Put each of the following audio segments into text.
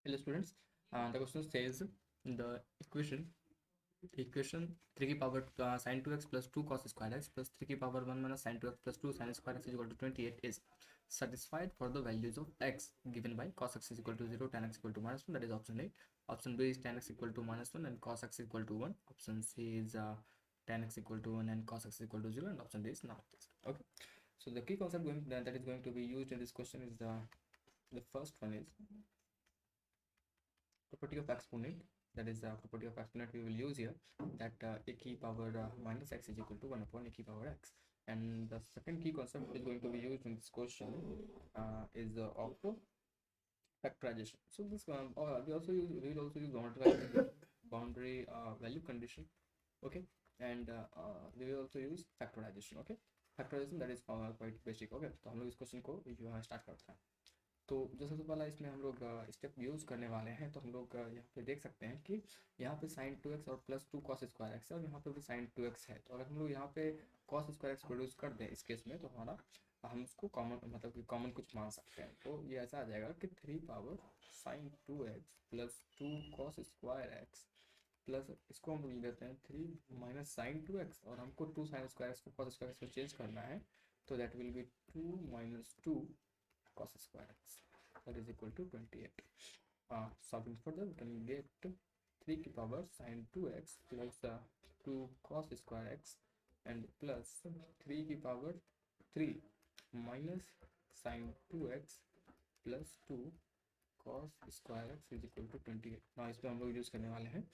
Hello students, the question says the equation 3 की power sin 2x plus 2 cos square x plus 3 की power 1 minus sin 2x plus 2 sin square x is equal to 28 is satisfied for the values of x given by cos x is equal to 0, tan x equal to minus 1, that is option A. Option B is tan x equal to minus 1 and cos x equal to 1. Option C is tan x equal to 1 and cos x equal to 0, and option D is none of this. Okay, so the key concept that is going to be used in this question is the first one is property of exponent, that is the property of exponent we will use here, that a key power minus x is equal to 1 upon a key power x. And the second key concept is going to be used in this question is of factorization. So this we will also use boundary value condition. Okay, and we will also use factorization. Okay, factorization, that is quite basic. Okay, तो हम लोग इस question को जो है start करते हैं. तो जो सबसे पहला इसमें हम लोग स्टेप यूज़ करने वाले हैं, तो हम लोग यहाँ पे देख सकते हैं कि यहाँ पे साइन 2x और प्लस 2 कॉस स्क्वायर एक्स है, और यहाँ पे भी साइन 2x है. तो अगर हम लोग यहाँ पे कॉस स्क्वायर एक्स प्रोड्यूस कर दें इस केस में, तो हमारा हम उसको कॉमन, मतलब कि कॉमन कुछ मान सकते हैं. तो ये ऐसा आ जाएगा कि 3 power sine 2x plus 2 cos square x plus इसको हम लिख देते हैं 3 माइनस साइन 2x, और हमको 2 साइन स्क्वायर एक्स को कॉस स्क्वायर एक्स में चेंज करना है, तो that will B 2 minus 2 cos square x, that is equal to 28. Solving further, we can get 3 की power sin 2x plus 2 cos square x and plus 3 की power 3 minus sin 2x plus 2 cos square x is equal to 28. now इस पे हम लोग use करने वाले हैं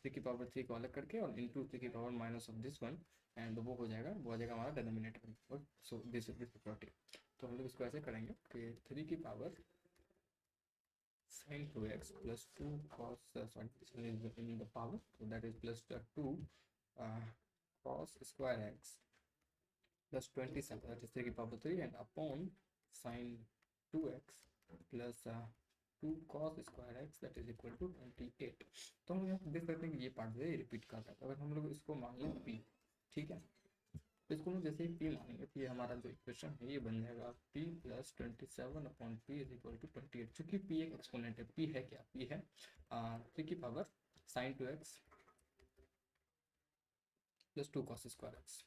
3 की पावर 3 को अलग करके और इंटू 3 की power minus of this one, and वो हो जाएगा, वो आ जाएगा हमारा डिनोमिनेटर में. So this property. तो हम लोग इसको ऐसे करेंगे कि 3 की power sin 2x plus 2 cos sorry, this one is in the power, so that is plus 2 cos square x plus 27, that is 3 की power 3, and upon sin 2x plus 2 cos square x, that is equal to 28. तो हम यहाँ देख सकते हैं कि ये part जो है रिपीट कर रहा है. अगर हम लोग इसको मान लें p, ठीक है, तो इसको हम जैसे ही p मानेंगे तो ये हमारा जो इक्वेशन है ये बन जाएगा p plus 27 upon p is equal to 28. चूंकि p एक एक्सपोनेंट है, p है क्या, p है 3 की power sine 2x plus 2 cos square x,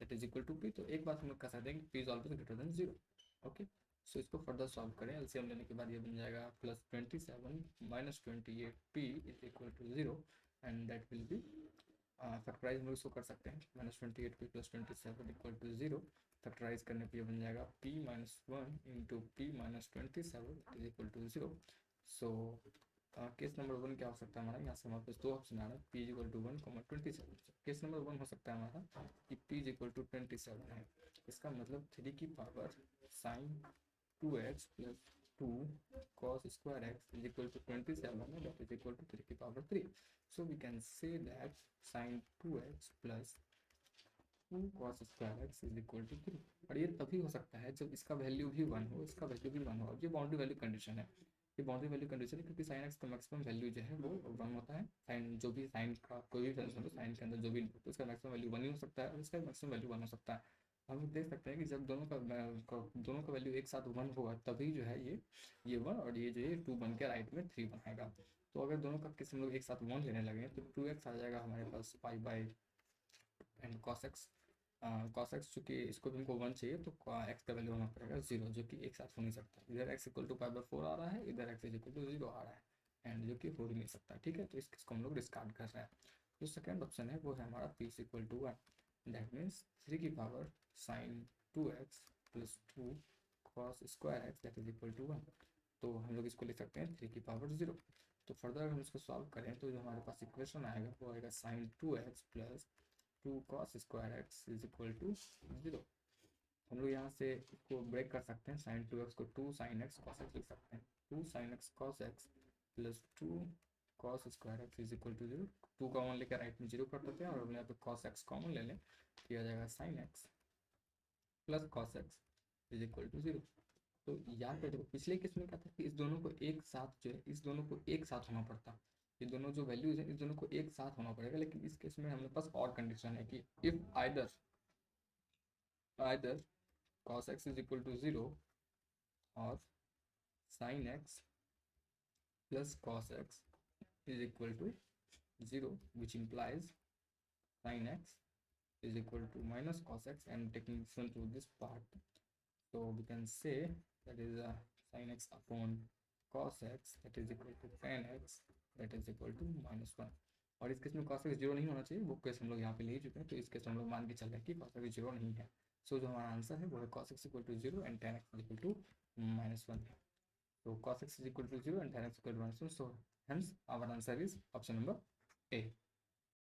that is equal to p. तो एक बात हम लोग कह सकते हैं कि p is always greater than 0. Okay, so इसको फर्दर सॉल्व करें, एलसीएम लेने के बाद ये बन जाएगा plus 27 minus 28 p is equal to 0, and that will be factorise हम लोग इसको कर सकते हैं. Minus 28 p plus 27 equal to 0. Factorise करने पे ये बन जाएगा p minus 1 into p minus 27 is equal to 0. So case number 1 क्या हो सकता है हमारा, यहाँ से हमारे पास दो ऑप्शन आ रहा है, p is equal to 1 27. Case number 1 हो सकता है हमारा कि p इज इक्वल टू 27 है. इसका मतलब 3 की power sine 2x plus 2 cos square x is equal to 27, that is equal to 3 की power 3. So we can say that sin 2x plus 2 cos square x is equal to 3. और ये तभी हो सकता है जब इसका वैल्यू भी 1 हो, इसका वैल्यू भी 1 हो. ये बाउंड्री वैल्यू कंडीशन है, ये बाउंड्री वैल्यू कंडीशन है, क्योंकि साइन एक्स का मैक्सिमम वैल्यू जो है वो 1 होता है. साइन जो भी साइन का कोई भी फंक्शन हो, साइन के अंदर जो भी, तो इसका मैक्सिमम वैल्यू 1 ही हो सकता है और इसका मैक्सिमम वैल्यू 1 हो सकता है. हम लोग देख सकते हैं कि जब दोनों का वैल्यू एक साथ 1 होगा तभी जो है ये 1 और ये जो है 2 बन के राइट में 3 बनाएगा. तो अगर दोनों का किसी हम लोग एक साथ 1 लेने लगे तो 2x आ जाएगा हमारे पास pi by and cos x. cos x चूँकि इसको भी हमको 1 चाहिए, तो x का वैल्यू होना पड़ेगा 0, जो कि एक साथ हो नहीं सकता. इधर x equal to pi by 4 आ रहा है, इधर x इज इक्वल टू 0 आ रहा है, एंड जो कि हो ही नहीं सकता. ठीक है, तो इसको हम लोग डिस्कार्ड कर रहे हैं. जो सेकेंड ऑप्शन है वो है हमारा p is equal to 1, that means 3 की power sine 2x plus 2 cos square x, that is equal to 1. तो हम लोग इसको लिख सकते हैं 3 की पावर 0. तो फर्दर हम इसको सॉल्व करें तो जो हमारे पास इक्वेशन आएगा वो आएगा sine 2x plus 2 cos square x is equal to 0. हम लोग यहाँ से इसको ब्रेक कर सकते हैं, साइन 2x को 2 साइन एक्स कॉस एक्स लिख सकते हैं. 2 sine x cos x plus 2 cos square x is equal to 0. 2 common लेकर राइट में 0 कर देते हैं, और हम यहाँ पे cos x कॉमन ले लें तो आ जाएगा sine x plus cos x is equal to 0. तो याद रखो पिछले केस में क्या था कि इस दोनों को एक साथ जो है, इस दोनों को एक साथ होना पड़ता, ये दोनों जो वैल्यूज है इस दोनों को एक साथ होना पड़ेगा. लेकिन इस केस में हमारे पास और कंडीशन है कि if either cos x is equal to 0 और sin x plus cos x is equal to 0, which implies sin x is equal to minus cos x. And taking this one to this part, so we can say that is sin x upon cos x that is equal to tan x that is equal to -1. और इस case में cos x 0 नहीं होना चाहिए, वो case हम लोग यहाँ पे ले चुके हैं, तो इस केस में हम लोग मान के चल रहे हैं कि cos x 0 नहीं है. सो जो हमारा आंसर है वो है cos x equal to 0 and tan x equal to -1. So cos x is equal to 0 and tan x equal to -1. So hence our answer is option number A.